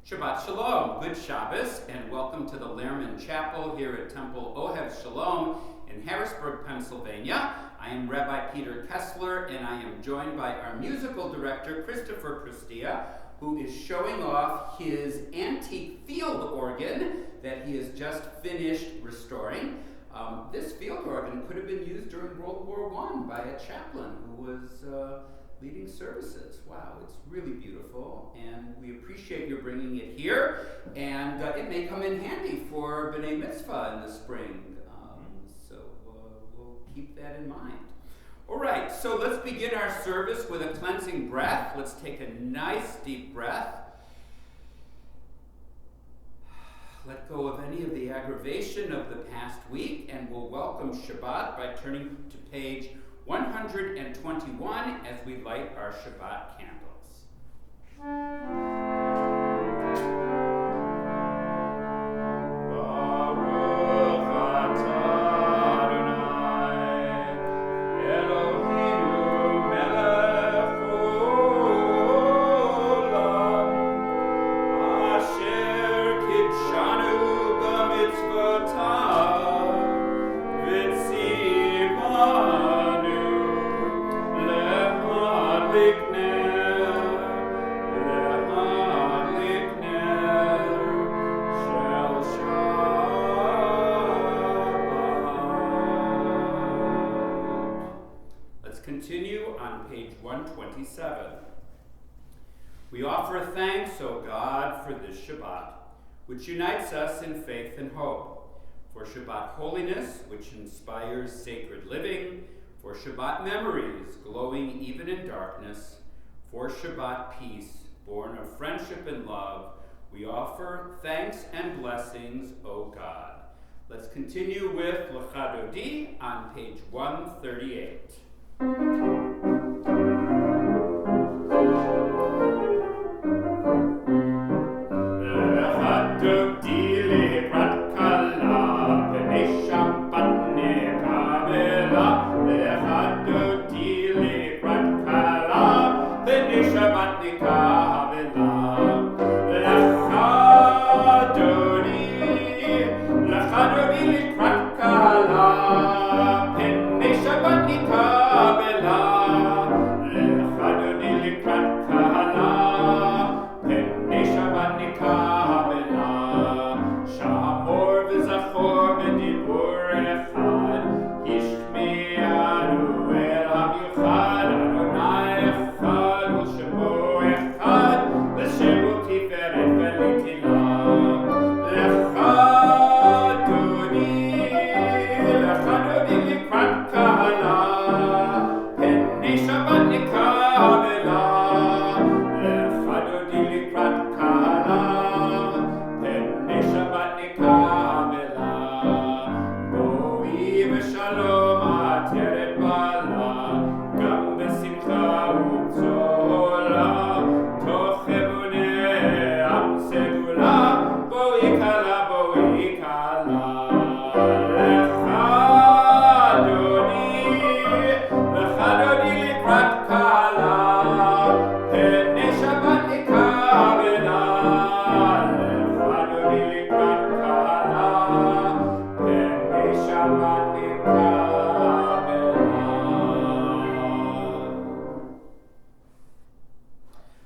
Shabbat Shalom, good Shabbos, and welcome to the Lehrman Chapel here at Temple Ohev Shalom in Harrisburg, Pennsylvania. I am Rabbi Peter Kessler, and I am joined by our musical director, Christopher Prestia, who is showing off his antique field organ that he has just finished restoring. This field organ could have been used during World War I by a chaplain who was leading services. Wow, it's really beautiful, and we appreciate your bringing it here, and it may come in handy for B'nai Mitzvah in the spring, so we'll keep that in mind. All right, so let's begin our service with a cleansing breath. Let's take a nice deep breath. Let go of any of the aggravation of the past week, and we'll welcome Shabbat by turning to page 121 as we light our Shabbat candles. Continue on page 127. We offer thanks, O God, for this Shabbat, which unites us in faith and hope, for Shabbat holiness, which inspires sacred living, for Shabbat memories, glowing even in darkness, for Shabbat peace, born of friendship and love. We offer thanks and blessings, O God. Let's continue with Lecha Dodi on page 138.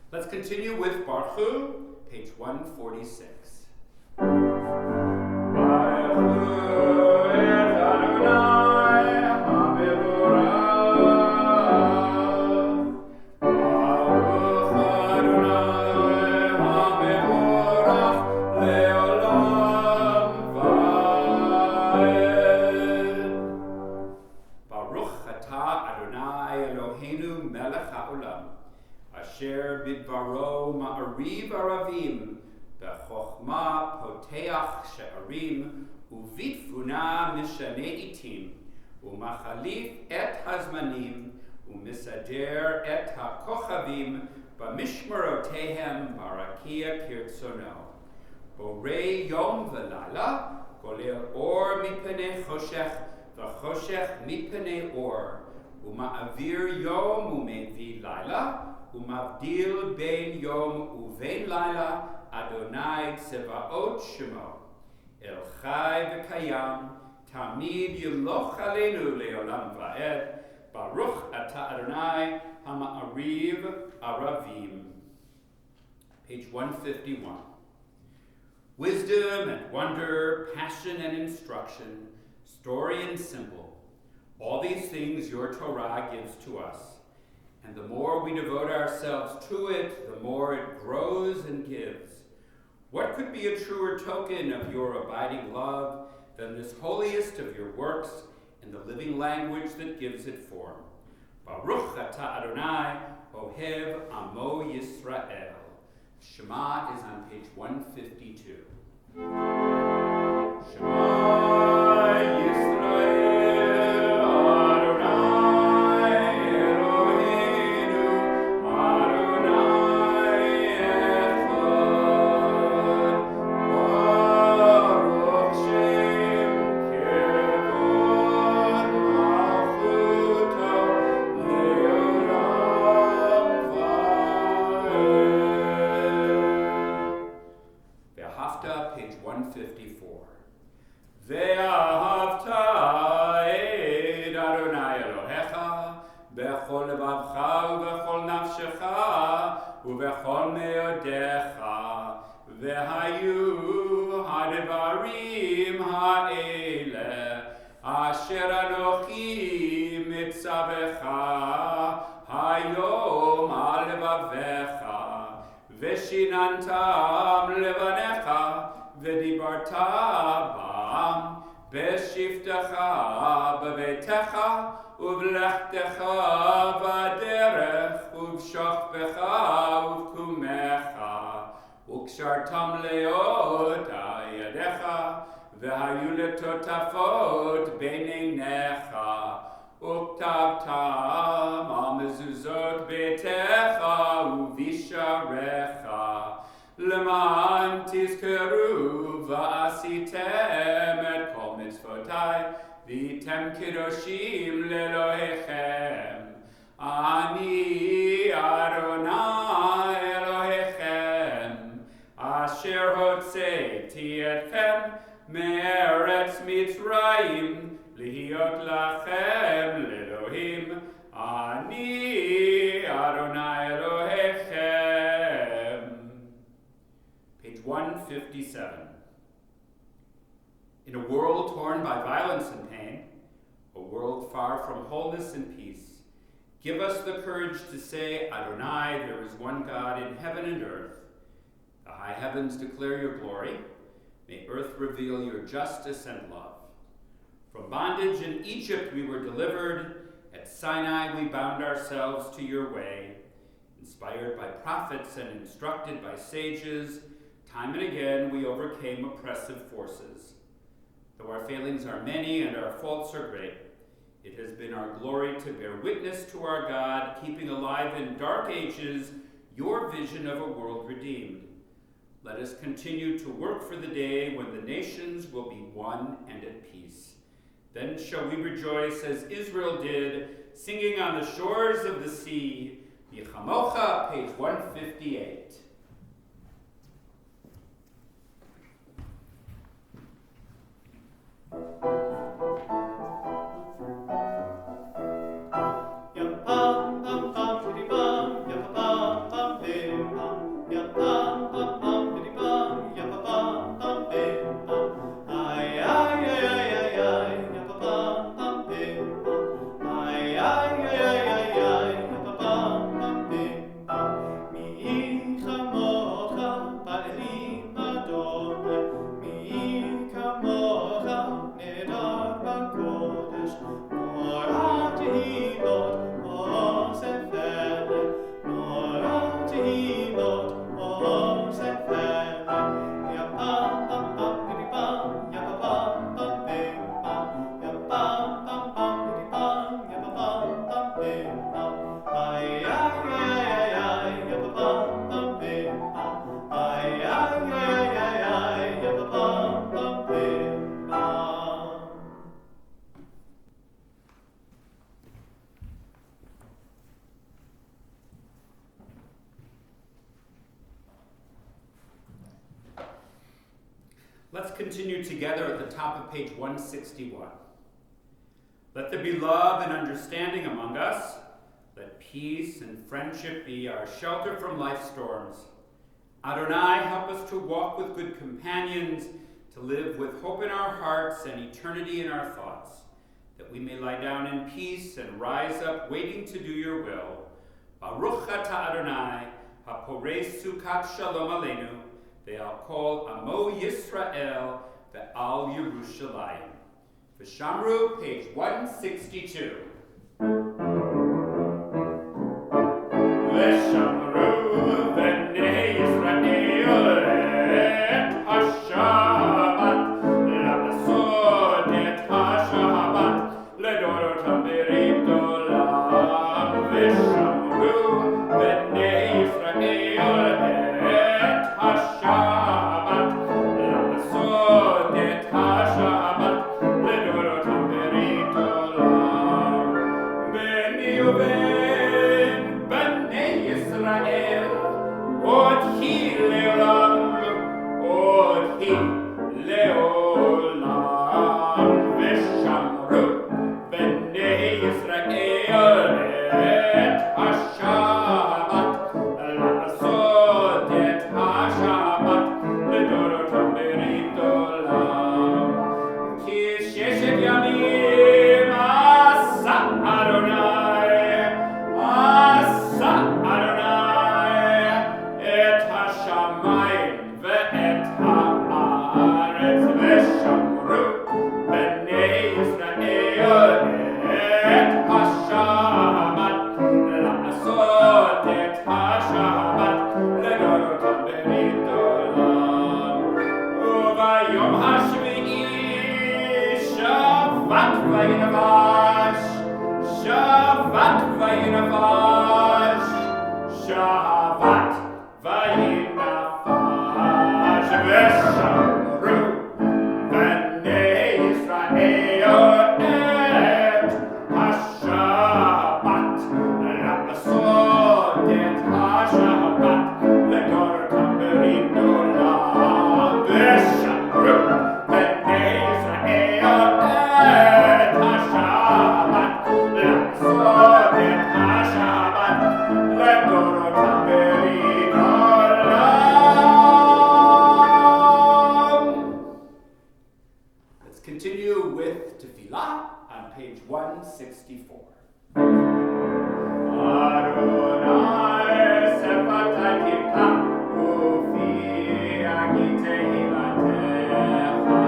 Let's continue with Baruch, page 146. Asher bidvaro ma'ariv aravim, b'chochma poteach she'arim, uvitfuna mishanei itim, umachalif et hazmanim, umisader et hakochavim, b'mishmarotehem barakia kirtsono. Borei yom v'lala, kolel or mipnei choshech, v'choshech mipnei or, uma'avir yom umevi laila, umavdil ben yom uvein laila ad Adonai Tzevaot Shemo, El Chai V'Kayam, Tamid Yiloch Aleinu Le'olam Va'ed, Baruch Ata Adonai Hama'ariv Aravim. Page 151. Wisdom and wonder, passion and instruction, story and symbol, all these things your Torah gives to us. And the more we devote ourselves to it, the more it grows and gives. What could be a truer token of your abiding love than this holiest of your works and the living language that gives it form? Baruch Ata Adonai Ohev Amo Yisrael. Shema is on page 152. Shema Yisrael Adonai Eloheinu Adonai Echad Baruch Shem Kevod Malchuto Le'olam Va'ed. Page 154. Ve'ahavta et Adonai Elohecha bechol levavcha uvechol nafshecha uvechol meodecha ve'hayu hadevarim ha'ele asher anochi mitzavecha hayom al levavecha ve'shinantam levanecha v'dibarta bam b'shiftecha b'beitecha uv'lechtecha b'derech uv'shochbecha uv'kumecha u'kshartam le'oda yadecha v'hayu letotafot b'neinecha u'ktavtam al mezuzot beitecha uv'isharecha Leman tizkeru va'asitem et kol mitzvotai v'item kedoshim le'Elohechem. Ani Adonai Elohechem asher hotzeiti etchem me'eretz Mitzrayim lihiyot lachem le'Elohim. Ani Adonai Elohechem. 157. In a world torn by violence and pain, a world far from wholeness and peace, give us the courage to say, Adonai, there is one God in heaven and earth. The high heavens declare your glory. May earth reveal your justice and love. From bondage in Egypt we were delivered. At Sinai we bound ourselves to your way. Inspired by prophets and instructed by sages, time and again we overcame oppressive forces. Though our failings are many and our faults are great, it has been our glory to bear witness to our God, keeping alive in dark ages your vision of a world redeemed. Let us continue to work for the day when the nations will be one and at peace. Then shall we rejoice as Israel did, singing on the shores of the sea. Yichamocha, page 158. Mi hija continue together at the top of page 161. Let there be love and understanding among us. Let peace and friendship be our shelter from life's storms. Adonai, help us to walk with good companions, to live with hope in our hearts and eternity in our thoughts, that we may lie down in peace and rise up waiting to do your will. Baruch atah Adonai, haporei sukat shalom aleinu, ve'al kol amo Yisrael, ve'al Yerushalayim. V'shamru, page 162. V'shamru v'nei Yisrael et ha-Shabbat, la'asod et ha-Shabbat, ledorotam berit olam. V'shamru v'nei Yisrael et ha-Shabbat, la'asod et ha-Shabbat, ledorotam berit olam. Beni uven b'nei Yisrael, od hi leolam, od hi leolam. V'shamru b'nei Yisrael et ha-Shabbat, la'asod et ha-Shabbat, ledorotam berit olam. Ki sheshet yamim asa Adonai, asa Adonai, et ha-shamayim ve'et ha'aretz. V'shamru b'nei Yisrael et ha-Shabbat, la'asod et ha-Shabbat, ledorotam berit olam. Uvayom hashvi'i Shabbat vayinavash, Shabbat vayinavash, Shabbat vayinavash. V'shamru b'nei Yisrael et ha-Shabbat, la'asod et ha-Shabbat, ledorotam berit olam. V'shamru b'nei Yisrael et ha-Shabbat, la'asod et ha-Shabbat, ledorotam berit olam. Let's continue with Tefillah on page 164. Adonai sefataytika ufi agitei latecha.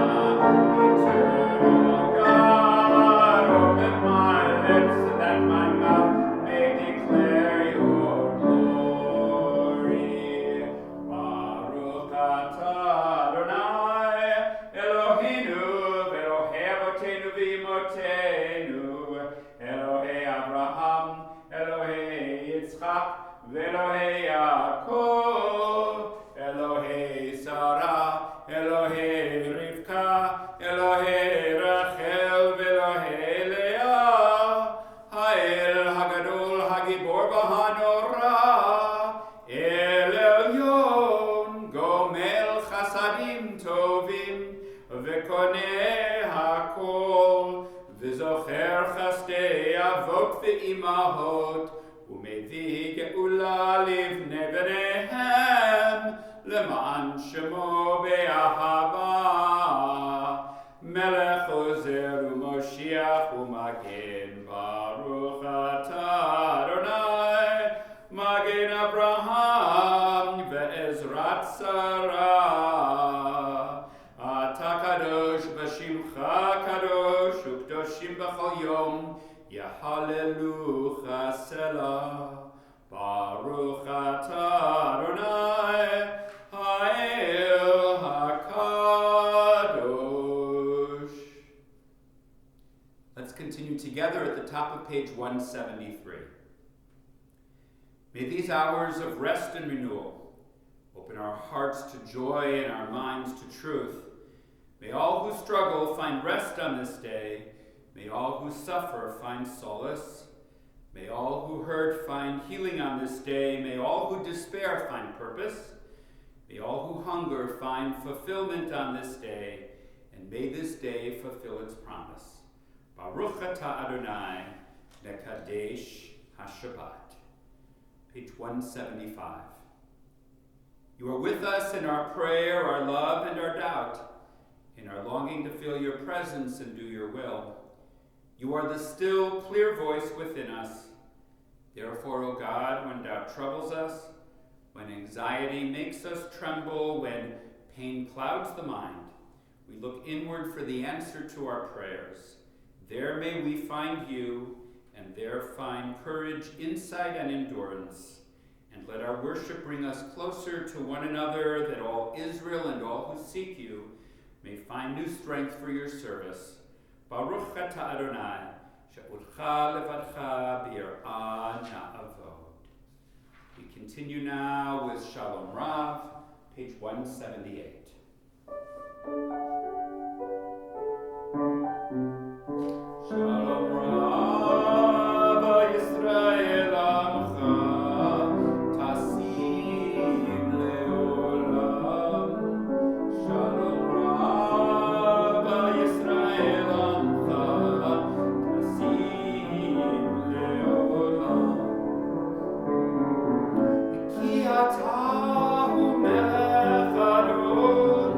Eternal God, open my lips that my mouth may declare your glory. Baruch atah Adonai, Eloheinu ve'Elohei avoteinu v'imotenu, Elohei Abraham, Elohei Yitzchak, ve'Elohei Yaakov, Elohei Sarah, Elohei Rivka, Elohei Rachel, ve'Elohei Leah, Ha'el Hagadol Hagibor v'Hanora, El Elyon, Gomel Chasadim Tovim, ve'Koneh Hakol, ve'Zocher Chasdei Avot ve'Imahot, u'mevii ge'ula livnei bneihem, למען שמו באהבה. מלך עוזר ומושיח ומגן, ברוך אתה אדוני, מגן אברהם ועזרת שרה. אתה קדוש בשמך קדוש, וקדושים בכל יום יחללוך סלה. ברוך אתה אדוני, האל הקדוש. Let's continue together at the top of page 173. May these hours of rest and renewal open our hearts to joy and our minds to truth. May all who struggle find rest on this day. May all who suffer find solace. May all who hurt find healing on this day. May all who despair find purpose. May all who hunger find fulfillment on this day, and may this day fulfill its promise. Baruch atah Adonai, mekadesh haShabbat. Page 175. You are with us in our prayer, our love, and our doubt, in our longing to feel your presence and do your will. You are the still, clear voice within us. Therefore, O God, when doubt troubles us, when anxiety makes us tremble, when pain clouds the mind, we look inward for the answer to our prayers. There may we find you, and there find courage, insight, and endurance. And let our worship bring us closer to one another, that all Israel and all who seek you may find new strength for your service. Baruch atah Adonai, she'odcha levadcha b'yirah na'avod. We continue now with Shalom Rav, page 178. Shalom Rav, Yisrael Amcha, Tasim Leolam. Shalom Rav, Yisrael Amcha, Tasim Leolam. Ki atah hu melech Adon,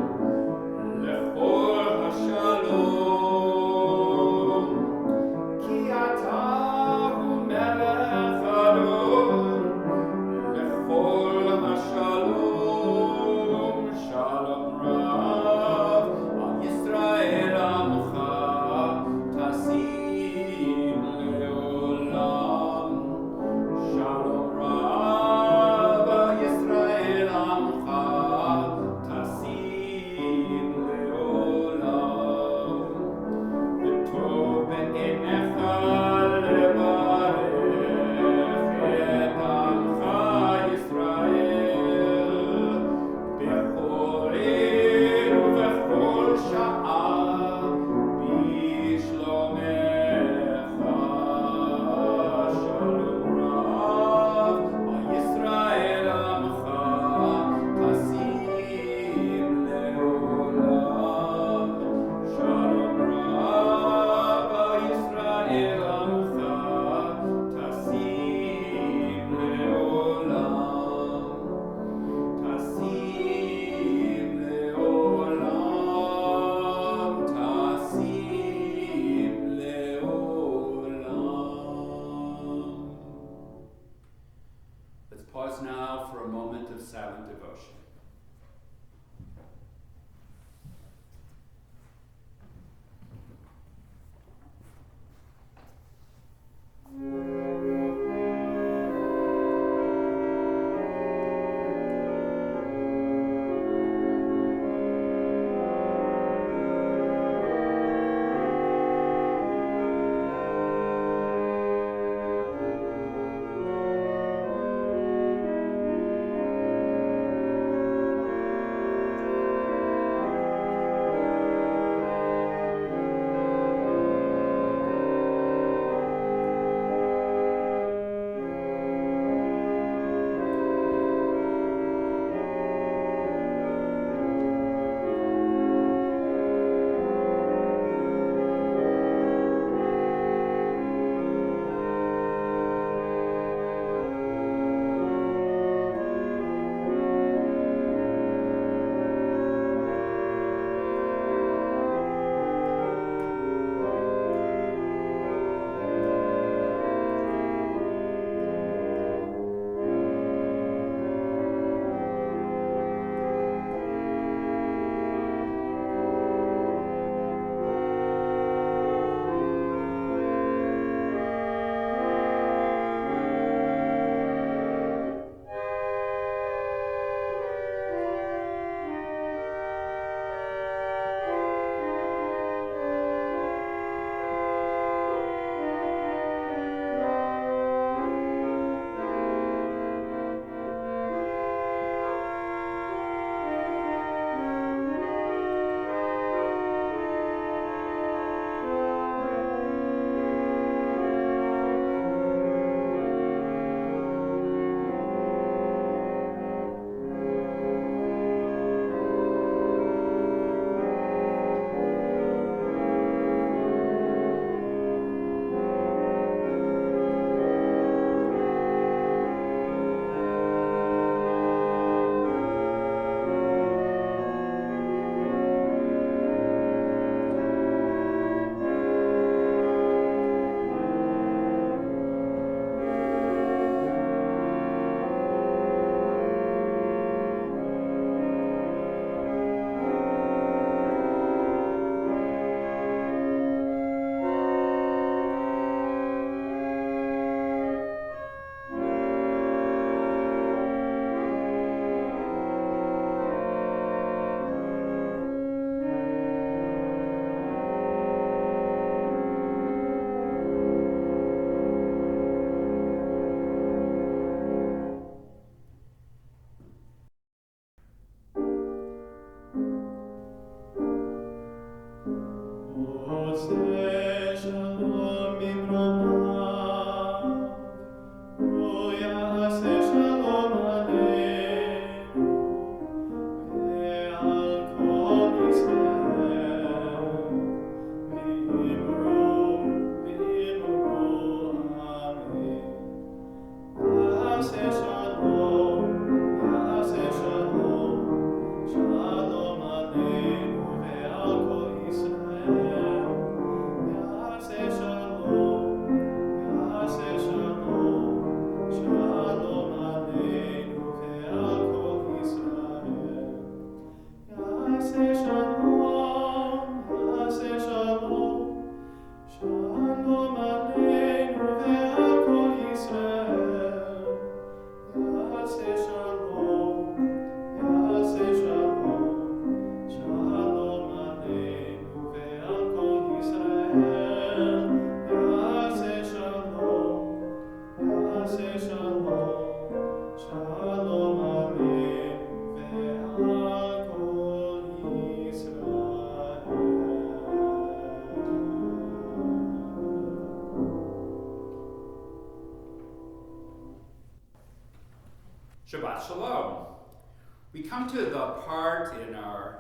to the part in our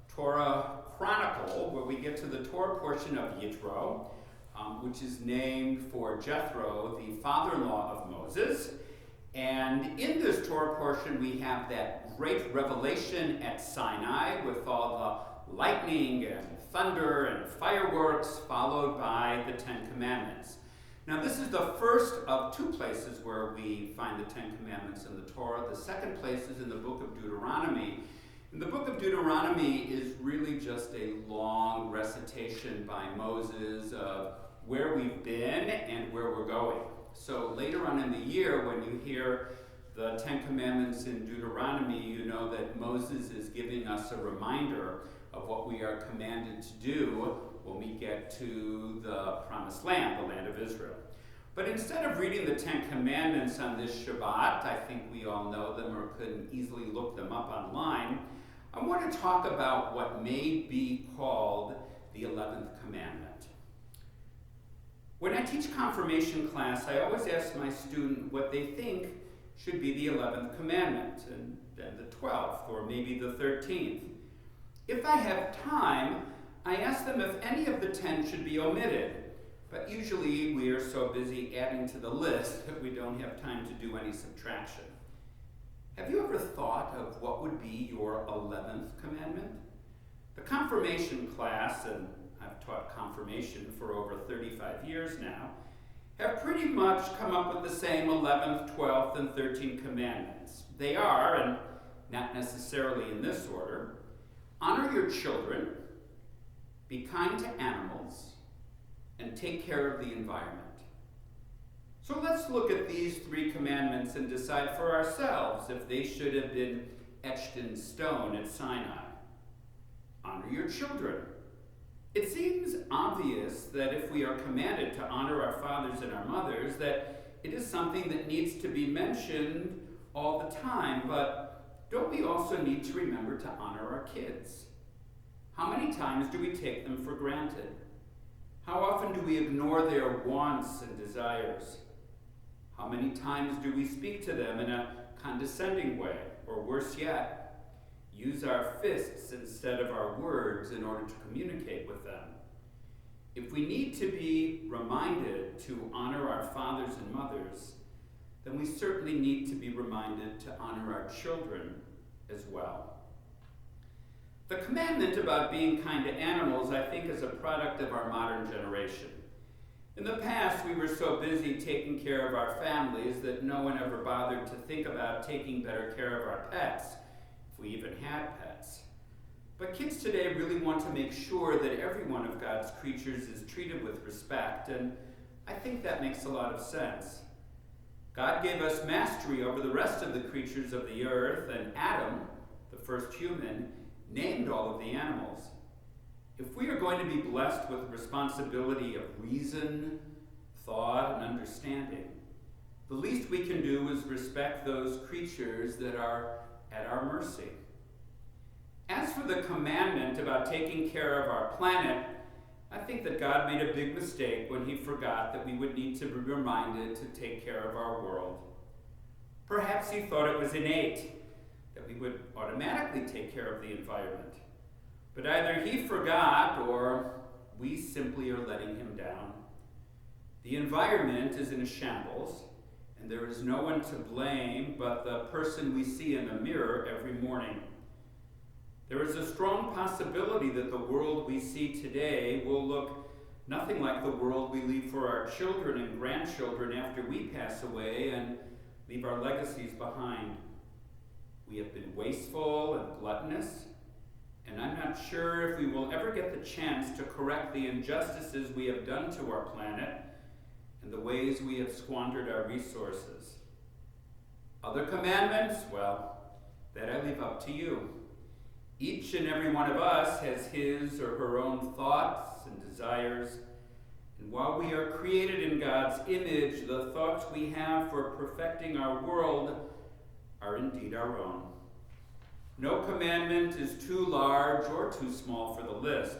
Torah chronicle where we get to the Torah portion of Yitro, which is named for Jethro, the father-in-law of Moses. And in this Torah portion, we have that great revelation at Sinai with all the lightning and thunder and fireworks, followed by the Ten Commandments. Now, this is the first of two places where we find the Ten Commandments in the Torah. The second place is in the book of Deuteronomy. And the book of Deuteronomy is really just a long recitation by Moses of where we've been and where we're going. So later on in the year, when you hear the Ten Commandments in Deuteronomy, you know that Moses is giving us a reminder of what we are commanded to do when we get to the Promised Land, the land of Israel. But instead of reading the Ten Commandments on this Shabbat, I think we all know them or could easily look them up online, I want to talk about what may be called the 11th Commandment. When I teach confirmation class, I always ask my student what they think should be the 11th Commandment, and then the 12th, or maybe the 13th. If I have time, I ask them if any of the 10 should be omitted, but usually we are so busy adding to the list that we don't have time to do any subtraction. Have you ever thought of what would be your 11th commandment? The confirmation class, and I've taught confirmation for over 35 years now, have pretty much come up with the same 11th, 12th, and 13th commandments. They are, and not necessarily in this order, honor your children, be kind to animals, and take care of the environment. So let's look at these three commandments and decide for ourselves if they should have been etched in stone at Sinai. Honor your children. It seems obvious that if we are commanded to honor our fathers and our mothers, that it is something that needs to be mentioned all the time, but don't we also need to remember to honor our kids? How many times do we take them for granted? How often do we ignore their wants and desires? How many times do we speak to them in a condescending way, or worse yet, use our fists instead of our words in order to communicate with them? If we need to be reminded to honor our fathers and mothers, then we certainly need to be reminded to honor our children as well. The commandment about being kind to animals, I think, is a product of our modern generation. In the past, we were so busy taking care of our families that no one ever bothered to think about taking better care of our pets, if we even had pets. But kids today really want to make sure that every one of God's creatures is treated with respect, and I think that makes a lot of sense. God gave us mastery over the rest of the creatures of the earth, and Adam, the first human, named all of the animals. If we are going to be blessed with the responsibility of reason, thought, and understanding, the least we can do is respect those creatures that are at our mercy. As for the commandment about taking care of our planet, I think that God made a big mistake when he forgot that we would need to be reminded to take care of our world. Perhaps he thought it was innate, that we would automatically take care of the environment. But either he forgot or we simply are letting him down. The environment is in a shambles, and there is no one to blame but the person we see in the mirror every morning. There is a strong possibility that the world we see today will look nothing like the world we leave for our children and grandchildren after we pass away and leave our legacies behind. We have been wasteful and gluttonous, and I'm not sure if we will ever get the chance to correct the injustices we have done to our planet and the ways we have squandered our resources. Other commandments, well, that I leave up to you. Each and every one of us has his or her own thoughts and desires, and while we are created in God's image, the thoughts we have for perfecting our world are indeed our own. No commandment is too large or too small for the list,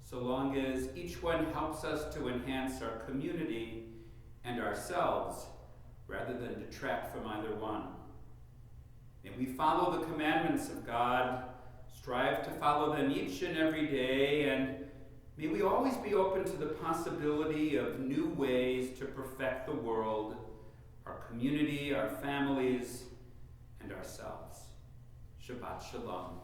so long as each one helps us to enhance our community and ourselves rather than detract from either one. May we follow the commandments of God, strive to follow them each and every day, and may we always be open to the possibility of new ways to perfect the world, our community, our families, and ourselves. Shabbat Shalom.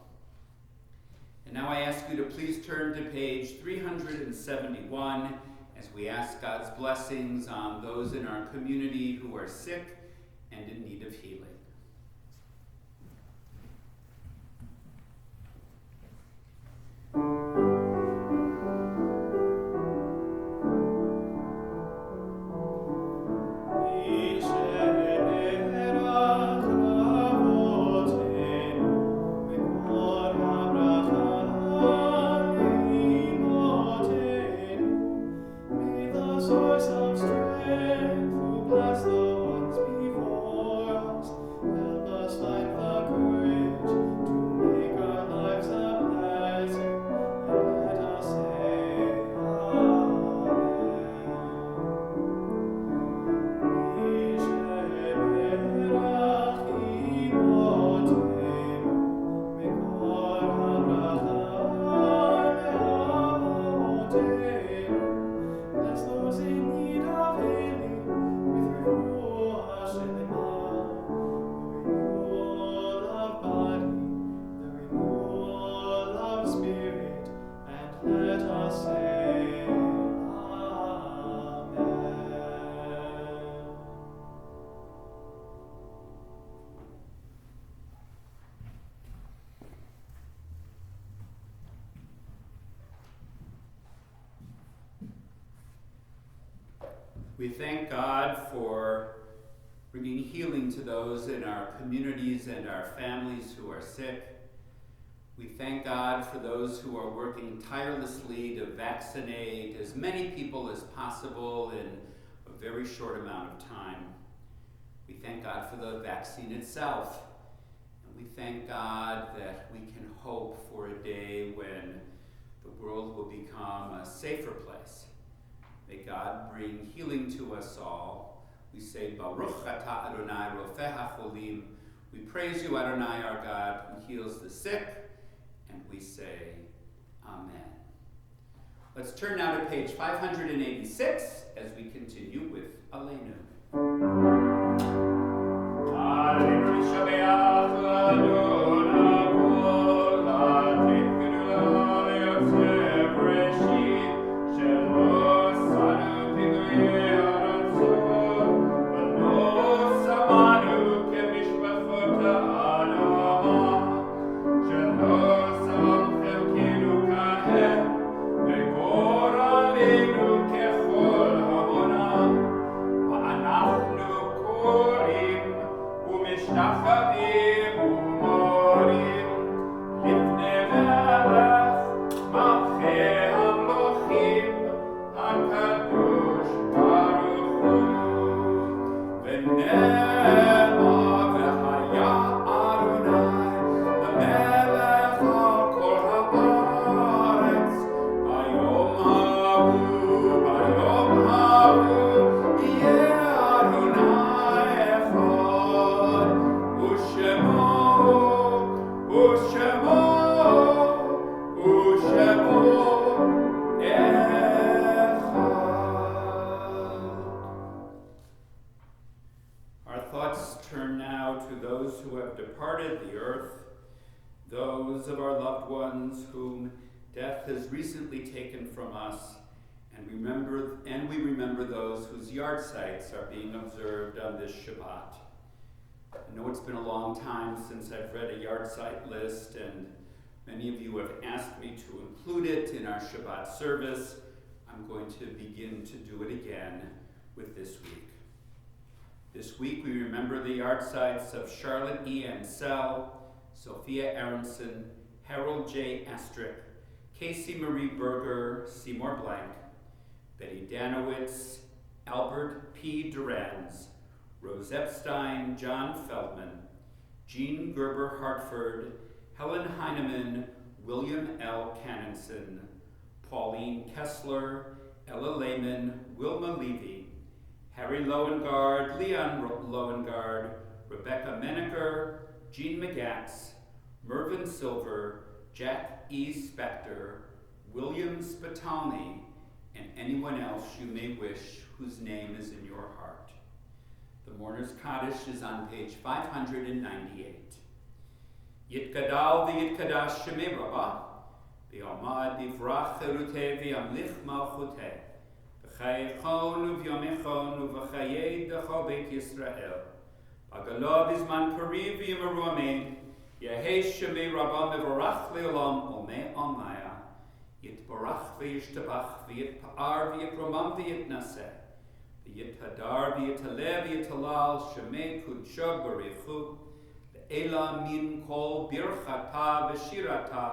And now I ask you to please turn to page 371 as we ask God's blessings on those in our community who are sick and in need of healing. We thank God for bringing healing to those in our communities and our families who are sick. We thank God for those who are working tirelessly to vaccinate as many people as possible in a very short amount of time. We thank God for the vaccine itself. And we thank God that we can hope for a day when the world will become a safer place. May God bring healing to us all. We say, Baruch atah Adonai rofeh hacholim. We praise you, Adonai, our God, who heals the sick. And we say, Amen. Let's turn now to page 586 as we continue with Aleinu. Those of our loved ones whom death has recently taken from us, and we remember those whose yard sites are being observed on this Shabbat. I know it's been a long time since I've read a yard site list, and many of you have asked me to include it in our Shabbat service. I'm going to begin to do it again with this week. This week we remember the yard sites of Charlotte E. Ansel, Sophia Aronson, Harold J. Astrick, Casey Marie Berger, Seymour Blank, Betty Danowitz, Albert P. Durans, Rose Epstein, John Feldman, Jean Gerber Hartford, Helen Heineman, William L. Cannonson, Pauline Kessler, Ella Lehman, Wilma Levy, Harry Loengard, Leon Loengard, Rebecca Menaker, Jean McGatz, Mervyn Silver, Jack E. Spector, William Spitalny, and anyone else you may wish whose name is in your heart. The Mourner's Kaddish is on page 598. Yitgadal v'yitkadash shemei Rabbah, v'yamad divrach cheruteh v'yamlich malchuteh, v'chayechon u'vyomechon u'v'chayei d'chol Beit Yisrael, v'agalav izman pari v'yimaru amen, yehesh shemei Rabbah mevorach le'olam omei amaya, yitbarach v'yishtabach v'yitpa'ar v'yipromam v'yitnaseh, v'yithadar v'yitaleh v'yitalal shemei kudsho b'richu, Ela min kol birchata v'shirata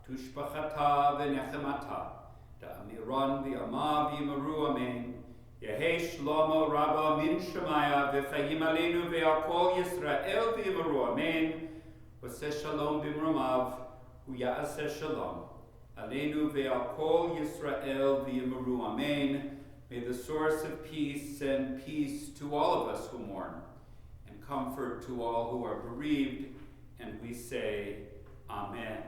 tushbachata v'nechemata da'amiron v'yama v'yimaru amen Yehei shlomo rabba min shemaya v'chayim aleinu v'yakol Yisrael v'yimaru amen v'seh shalom b'mromav u'ya'aseh shalom aleinu v'yakol Yisrael v'yimaru amen. May the source of peace send peace to all of us who mourn, comfort to all who are bereaved, and we say, Amen.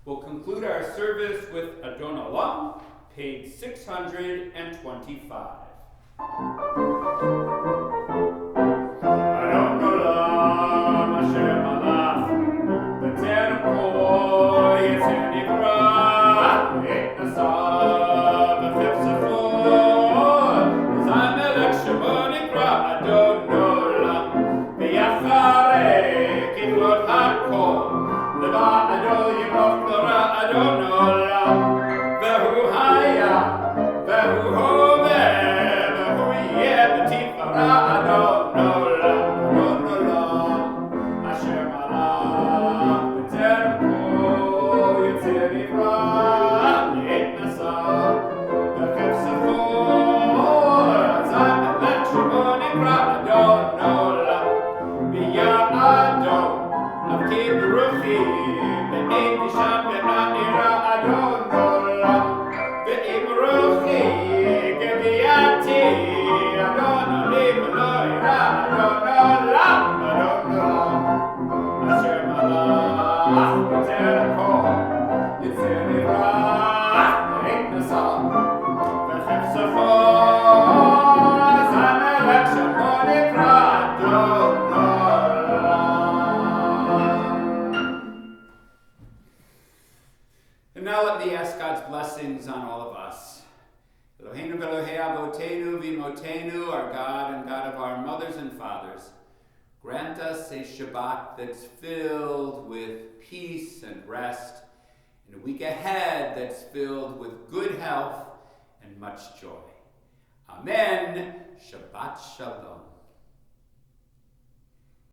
We'll conclude our service with Adon Olam, page 625. Adon Olam, Asher Malach, B'terem kol Yitzir Nivra, Et Nasav, V'chef Zachor, Zan Melech Shemo Nikra, Adon Olam, V'yacharei kiflot hakol, Leva Adol Yimloch Torah Adon Olam, V'hu haya, V'hu hoveh, V'hu yeh b'tifara Adon Olam, Adon Olam, Asher malach b'terem kol Yitzir Nivra, Et Nasav, V'chef Zachor, Zan Melech Shemo Nikra Adon Olam, B'ya'adon, Avkid Ruchi, Be'ed Ishan Be'a'ira Adon Olam, Be'im Ruchi, Geviati, Adon Olim Eloira, Adon Olam, Adon Olam, Asher malach b'terem kol Yitzir Nivra, Et Nasav, V'chef Zachor, Zan Melech Shemo Nikra Adon And now let me ask God's blessings on all of us. Eloheinu v'Elohei Avotenu v'Imotenu, our God and God of our mothers and fathers, grant us a Shabbat that's filled with peace and rest, and a week ahead that's filled with good health and much joy. Amen. Shabbat Shalom.